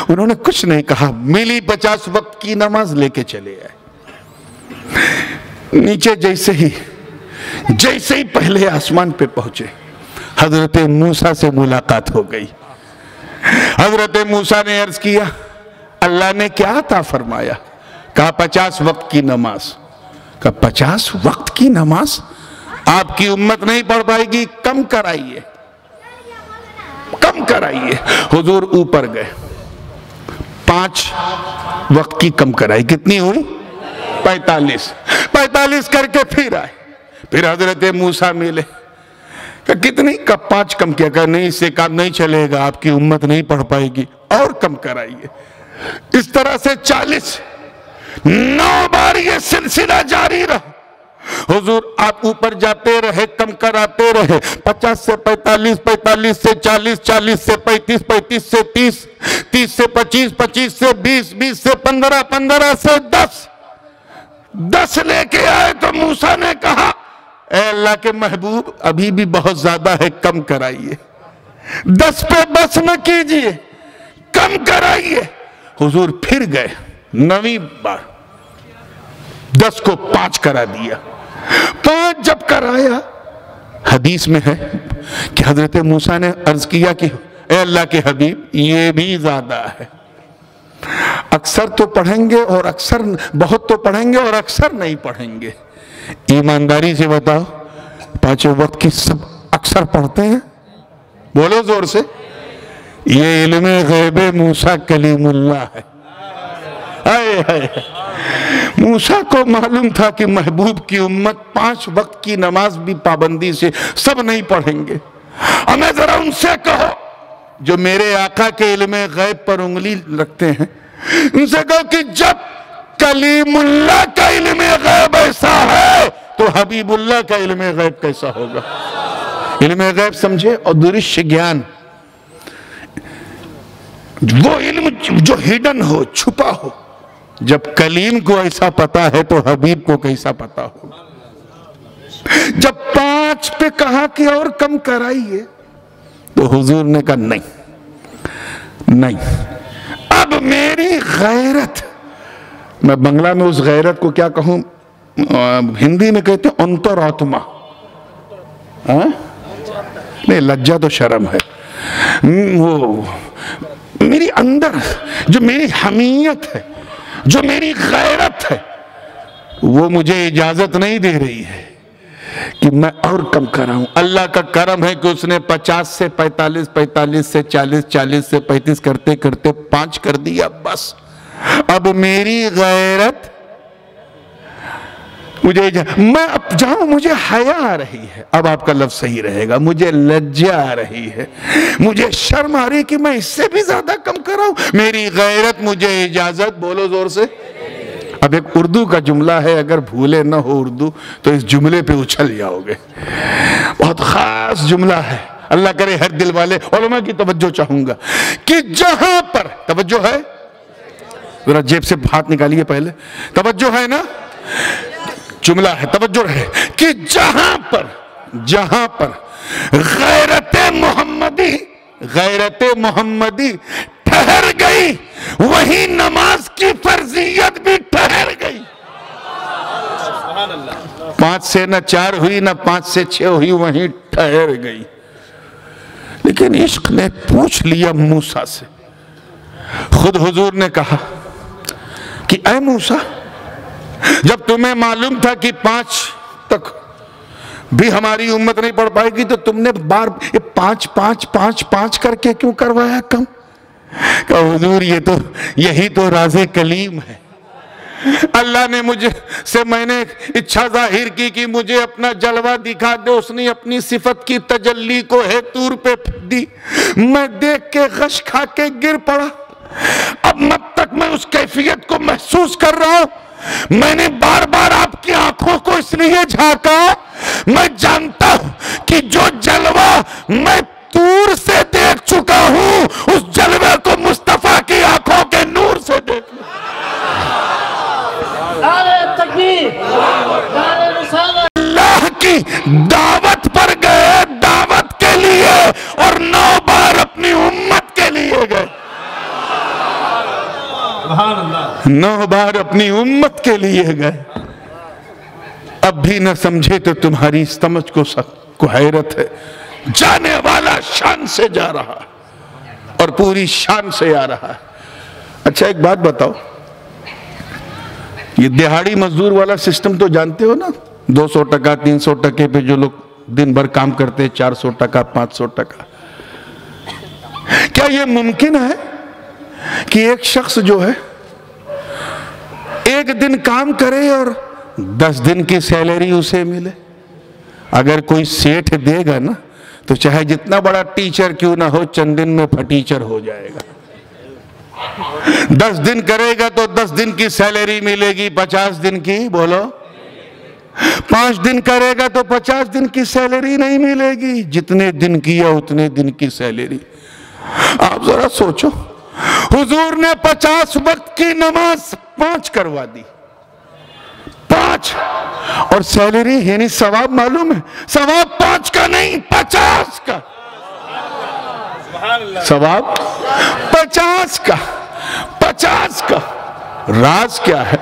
انہوں نے کچھ نہیں کہا، ملی 50 وقت کی نماز لے کے چلے آئے۔ نیچے جیسے ہی پہلے آسمان پہ پہنچے، حضرت موسیٰ سے ملاقات ہو گئی۔ حضرت موسیٰ نے عرض کیا، اللہ نے کیا عطا فرمایا؟ کہا 50 وقت کی نماز۔ کہا 50 وقت کی نماز آپ کی امت نہیں پڑھ پائے گی، کم کرائیے، کم کرائیے۔ حضور اوپر گئے، 5 وقت کی کم کرائی۔ کتنی ہوئی؟ 45 کر کے پھر آئے۔ پھر حضرت موسیٰ ملے، کہ کتنی؟ کا 5 کم کیا۔ کہا نہیں، اس سے کام نہیں چلے گا، آپ کی امت نہیں پڑھ پائے گی، اور کم کرائیے۔ اس طرح سے 40 9 بار یہ سلسلہ جاری رہا۔ حضور آپ اوپر جاتے رہے، کم کراتے رہے۔ 50 سے 45، 45 سے 40، 40 سے 35، 35 سے 30، 30 سے 25، 25 سے 20، 20 سے 15، 15 سے 10۔ 10 لے کے آئے تو موسیٰ نے کہا، اے اللہ کے محبوب، ابھی بھی بہت زیادہ ہے، کم کرائیے۔ 10 پہ بس نہ کیجئے، کم کرائیے۔ حضور پھر گئے 9ویں بار، 10 کو 5 کرا دیا۔ 5 جب کرایا، حدیث میں ہے کہ حضرت موسیٰ نے عرض کیا کہ اے اللہ کے حبیب، یہ بھی زیادہ ہے۔ اکثر تو پڑھیں گے اور اکثر، بہت تو پڑھیں گے اور اکثر نہیں پڑھیں گے۔ ایمانداری سے بتاؤ، 5 وقت کی سب اکثر پڑھتے ہیں؟ بولو زور سے۔ یہ علم غیب موسیٰ کلیم اللہ ہے۔ موسیٰ کو معلوم تھا کہ محبوب کی امت 5 وقت کی نماز بھی پابندی سے سب نہیں پڑھیں گے۔ ہمیں ذرا ان سے کہو جو میرے آقا کے علم غیب پر انگلی رکھتے ہیں، ان سے کہو کہ جب کلیم اللہ کا علم غیب ایسا ہے تو حبیب اللہ کا علم غیب کیسا ہوگا؟ علم غیب سمجھے، اور درش گیان، وہ علم جو ہڈن ہو، چھپا ہو۔ جب کلیم کو ایسا پتا ہے تو حبیب کو کیسا پتا ہوگا؟ جب 5 پہ کہا کہ اور کم کرائیے تو حضور نے کہا نہیں، اب میری غیرت، میں بنگلہ میں اس غیرت کو کیا کہوں، ہندی میں کہتے ہیں انترآتما، نہیں لجہ تو شرم ہے، وہ میری اندر جو میری حمیت ہے، جو میری غیرت ہے، وہ مجھے اجازت نہیں دے رہی ہے کہ میں اور کم کراؤں۔ اللہ کا کرم ہے کہ اس نے 50 سے 45، 45 سے 40، 40 سے 35 کرتے کرتے 5 کر دیا۔ بس اب میری غیرت میں اب جاؤں، مجھے حیا آ رہی ہے، اب آپ کا لفظ صحیح رہے گا، مجھے لجہ آ رہی ہے، مجھے شرم آ رہی ہے کہ میں اس سے بھی زیادہ کم کراؤں۔ میری غیرت مجھے اجازت، بولو زور سے، اب ایک اردو کا جملہ ہے، اگر بھولے نہ ہو اردو تو اس جملے پہ اچھل جاؤ گے، بہت خاص جملہ ہے، اللہ کرے ہر دل والے علماء کی توجہ چاہوں گا کہ جہاں پر توجہ ہے، ذرا جیب سے ہاتھ نکالیے پہلے، توجہ ہے نا، جملہ ہے، توجہ ہے کہ جہاں پر غیرت محمدی ٹھہر گئی، وہی نماز کی فرضیت بھی ٹھہر گئی۔ 5 سے نہ 4 ہوئی، نہ 5 سے 6 ہوئی، وہیں ٹھہر گئی۔ لیکن عشق نے پوچھ لیا موسیٰ سے، خود حضور نے کہا کہ اے موسیٰ، جب تمہیں معلوم تھا کہ 5 تک بھی ہماری امت نہیں پڑھ پائے گی تو تم نے بار 5 کر کے کیوں کروایا کم؟ کہ حضور یہی تو راز کلیم ہے، اللہ نے مجھے سے میں نے اچھا ظاہر کی کہ مجھے اپنا جلوہ دکھا دے، اس نے اپنی صفت کی تجلی کو ہے طور پہ دی، میں دیکھ کے غش کھا کے گر پڑا، اب مت تک میں اس کیفیت کو محسوس کر رہا ہوں، میں نے بار بار آپ کی آنکھوں کو اس لیے جھانکا، میں جانتا ہوں کہ جو جلوہ میں دور سے دیکھ چکا ہوں، اس جلوے کو مصطفیٰ کی آنکھوں کے نور سے دیکھ لوں۔ نعرہ تکبیر، نعرہ رسالت۔ اللہ کی دعوت پر گئے، دعوت کے لیے، اور 9 بار اپنی امت کے لیے گئے، 9 بار اپنی امت کے لیے گئے۔ اب بھی نہ سمجھے تو تمہاری سمجھ کو حیرت ہے، جانے والا شان سے جا رہا اور پوری شان سے آ رہا ہے۔ اچھا ایک بات بتاؤ، یہ دہاڑی مزدور والا سسٹم تو جانتے ہو نا، 200 ٹکا 300 ٹکے پہ جو لوگ دن بھر کام کرتے، 400 ٹکا 500 ٹکا، کیا یہ ممکن ہے کہ ایک شخص جو ہے 1 دن کام کرے اور 10 دن کی سیلری اسے ملے؟ اگر کوئی سیٹھ دے گا نا تو چاہے جتنا بڑا ٹیچر کیوں نہ ہو، چند دن میں پھٹیچر ہو جائے گا۔ 10 دن کرے گا تو 10 دن کی سیلری ملے گی، 50 دن کی بولو، 5 دن کرے گا تو 50 دن کی سیلری نہیں ملے گی، جتنے دن کیا اتنے دن کی سیلری۔ آپ ذرا سوچو، حضور نے 50 وقت کی نماز 5 کروا دی، 5، اور سیلری یعنی ثواب معلوم ہے، ثواب 5 کا نہیں 50 کا، ثواب 50 کا، 50 کا۔ راز کیا ہے؟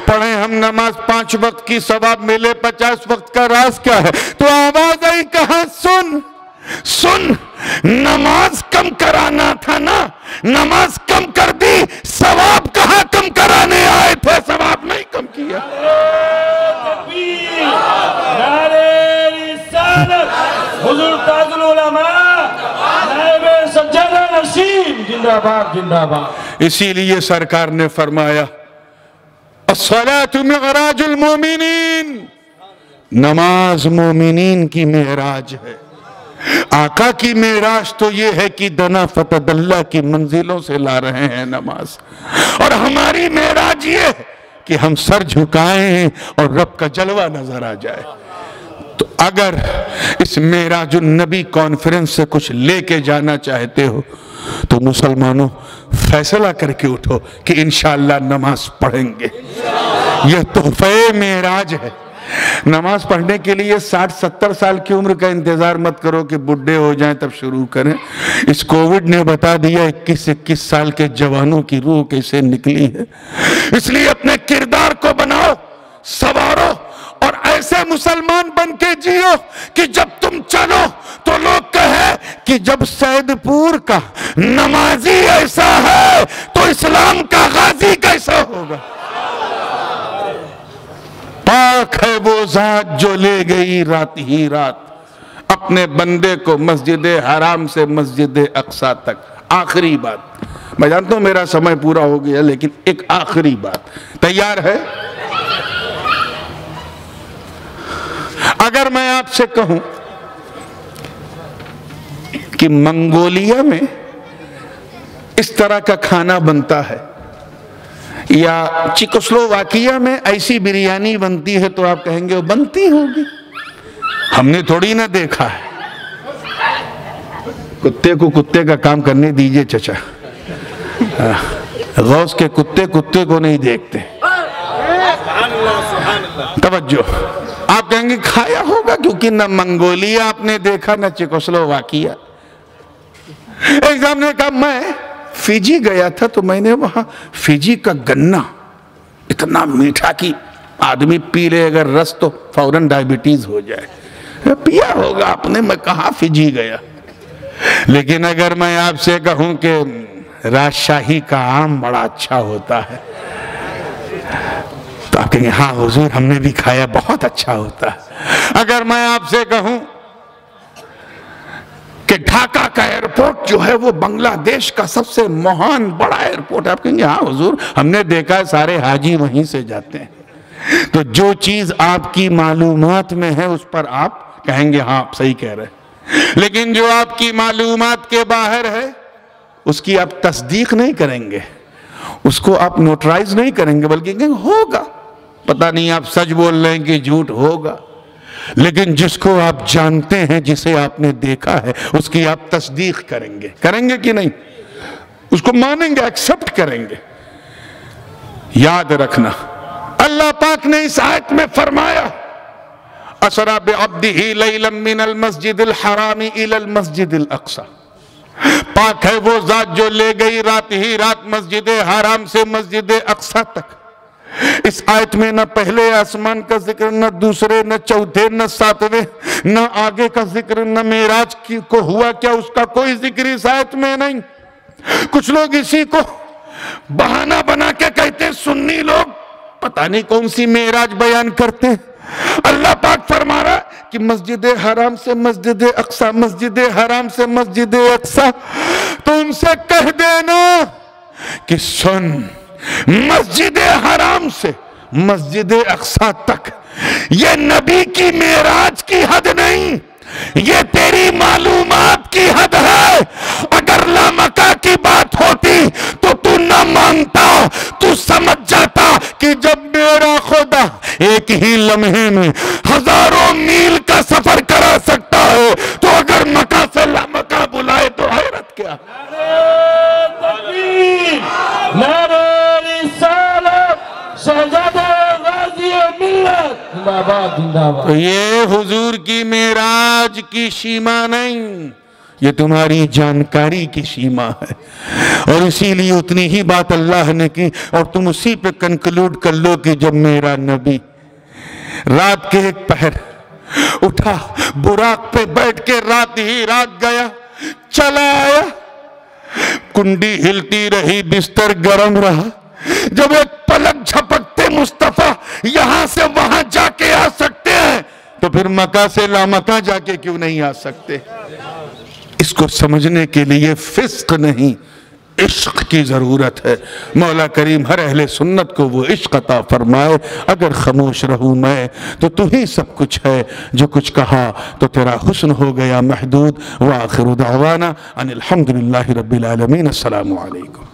پڑھیں ہم نماز 5 وقت کی، ثواب ملے 50 وقت کا، راز کیا ہے؟ تو آواز آئی کہاں، سن، نماز کم کرانا تھا نا، نماز کم کر دی، ثواب کہاں کم کرانے آئے تھے، ثواب نہیں کم کیا۔ تکبیر، نعرہ رسالت، حضور تاج العلماء، نائب سجادہ نشین، زندہ باد زندہ باد۔ اسی لیے سرکار نے فرمایا الصلاة معراج المومنین، نماز مومنین کی معراج ہے۔ آقا کی معراج تو یہ ہے کہ دنا فتد اللہ کی منزلوں سے لا رہے ہیں نماز، اور ہماری معراج یہ ہے کہ ہم سر جھکائیں اور رب کا جلوہ نظر آ جائے۔ تو اگر اس معراج النبی کانفرنس سے کچھ لے کے جانا چاہتے ہو تو مسلمانوں فیصلہ کر کے اٹھو کہ انشاءاللہ نماز پڑھیں گے۔ یہ تحفہ معراج ہے۔ نماز پڑھنے کے لیے 60-70 سال کی عمر کا انتظار مت کرو کہ بڈھے ہو جائیں تب شروع کریں۔ اس کووڈ نے بتا دیا 21 سال کے جوانوں کی روح کیسے نکلی ہے۔ اس لیے اپنے کردار کو بناؤ، سوارو، اور ایسے مسلمان بن کے جیو کہ جب تم چلو تو لوگ کہے کہ جب سید پور کا نمازی ایسا ہے تو اسلام کا غازی کیسا ہوگا۔ پاک ہے وہ ذات جو لے گئی رات ہی رات اپنے بندے کو مسجد حرام سے مسجد اقصی تک۔ آخری بات، میں جانتا ہوں میرا سمے پورا ہو گیا، لیکن ایک آخری بات، تیار ہے؟ اگر میں آپ سے کہوں کہ منگولیا میں اس طرح کا کھانا بنتا ہے، یا چیکوسلوواکیہ میں ایسی بریانی بنتی ہے تو آپ کہیں گے وہ بنتی ہوگی، ہم نے تھوڑی نہ دیکھا ہے۔ کتے کو کتے کا کام کرنے دیجئے چچا، غوث کے کتے کتے کو نہیں دیکھتے۔ توجہ، آپ کہیں گے کھایا ہوگا کیونکہ نہ منگولیا آپ نے دیکھا نہ چیکوسلوواکیہ۔ ایک صاحب نے کہا میں فیجی گیا تھا تو میں نے وہاں فیجی کا گنا اتنا میٹھا کہ آدمی پی لے اگر رس تو فوراً ڈائیبٹیز ہو جائے، پیا ہوگا آپ نے، میں کہاں فیجی گیا۔ لیکن اگر میں آپ سے کہوں کہ راجشاہی کا آم بڑا اچھا ہوتا ہے تو آپ کہیں گے ہاں حضور ہم نے بھی کھایا، بہت اچھا ہوتا ہے۔ اگر میں آپ سے کہوں کہ ڈھاکہ کا ایئرپورٹ جو ہے وہ بنگلہ دیش کا سب سے مہان بڑا ایئرپورٹ ہے، آپ کہیں گے ہاں حضور ہم نے دیکھا ہے، سارے حاجی وہیں سے جاتے ہیں۔ تو جو چیز آپ کی معلومات میں ہے اس پر آپ کہیں گے ہاں آپ صحیح کہہ رہے ہیں، لیکن جو آپ کی معلومات کے باہر ہے اس کی آپ تصدیق نہیں کریں گے، اس کو آپ نوٹرائز نہیں کریں گے، بلکہ کہیں گے ہوگا، پتہ نہیں آپ سچ بول رہے ہیں کہ جھوٹ، ہوگا۔ لیکن جس کو آپ جانتے ہیں، جسے آپ نے دیکھا ہے، اس کی آپ تصدیق کریں گے کہ نہیں؟ اس کو مانیں گے، ایکسپٹ کریں گے۔ یاد رکھنا اللہ پاک نے اس آیت میں فرمایا اسرا بعبدہ لیلا من المسجد الحرام الى المسجد الاقصی، پاک ہے وہ ذات جو لے گئی رات ہی رات مسجد حرام سے مسجد اقصی تک۔ اس آیت میں نہ پہلے آسمان کا ذکر، نہ دوسرے، نہ چوتھے، نہ ساتویں، نہ آگے کا ذکر، نہ معراج کو ہوا کیا اس کا کوئی ذکر اس آیت میں نہیں۔ کچھ لوگ اسی کو بہانہ بنا کے کہتے ہیں، سنی لوگ پتہ نہیں کون سی معراج بیان کرتے ہیں۔ اللہ پاک فرما رہا کہ مسجد حرام سے مسجد اقصی، مسجد حرام سے مسجد اقصی، تو ان سے کہہ دینا کہ سن، مسجد حرام سے مسجد اقصی تک یہ نبی کی معراج کی حد نہیں، یہ تیری معلومات کی حد ہے۔ اگر لامکہ کی بات ہوتی تو تو نہ مانتا، تو سمجھ جاتا کہ جب میرا خدا ایک ہی لمحے میں ہزاروں میل کا سفر کرا سکتا ہے تو اگر مکہ سے لامکہ بلائے تو حیرت کیا؟ نعرہ رسالت، شہزادہ غازی ملت، زندہ باد زندہ باد۔ تو یہ حضور کی معراج کی شیما نہیں، یہ تمہاری جانکاری کی شیما ہے، اور اسی لیے اتنی ہی بات اللہ نے کی، اور تم اسی پہ کنکلوڈ کر لو کہ جب میرا نبی رات کے ایک پہر اٹھا، براق پہ بیٹھ کے رات ہی رات گیا، چلا آیا، کنڈی ہلتی رہی، بستر گرم رہا، جب ایک پلک جھپکتے مصطفیٰ یہاں سے وہاں جا کے آ سکتے ہیں تو پھر مکہ سے لامکہ جا کے کیوں نہیں آ سکتے؟ اس کو سمجھنے کے لیے فسق نہیں، عشق کی ضرورت ہے۔ مولا کریم ہر اہل سنت کو وہ عشق عطا فرمائے۔ اگر خاموش رہوں میں تو ہی سب کچھ ہے، جو کچھ کہا تو تیرا حسن ہو گیا محدود۔ وآخر دعوانا ان الحمدللہ رب العالمین۔ السلام علیکم۔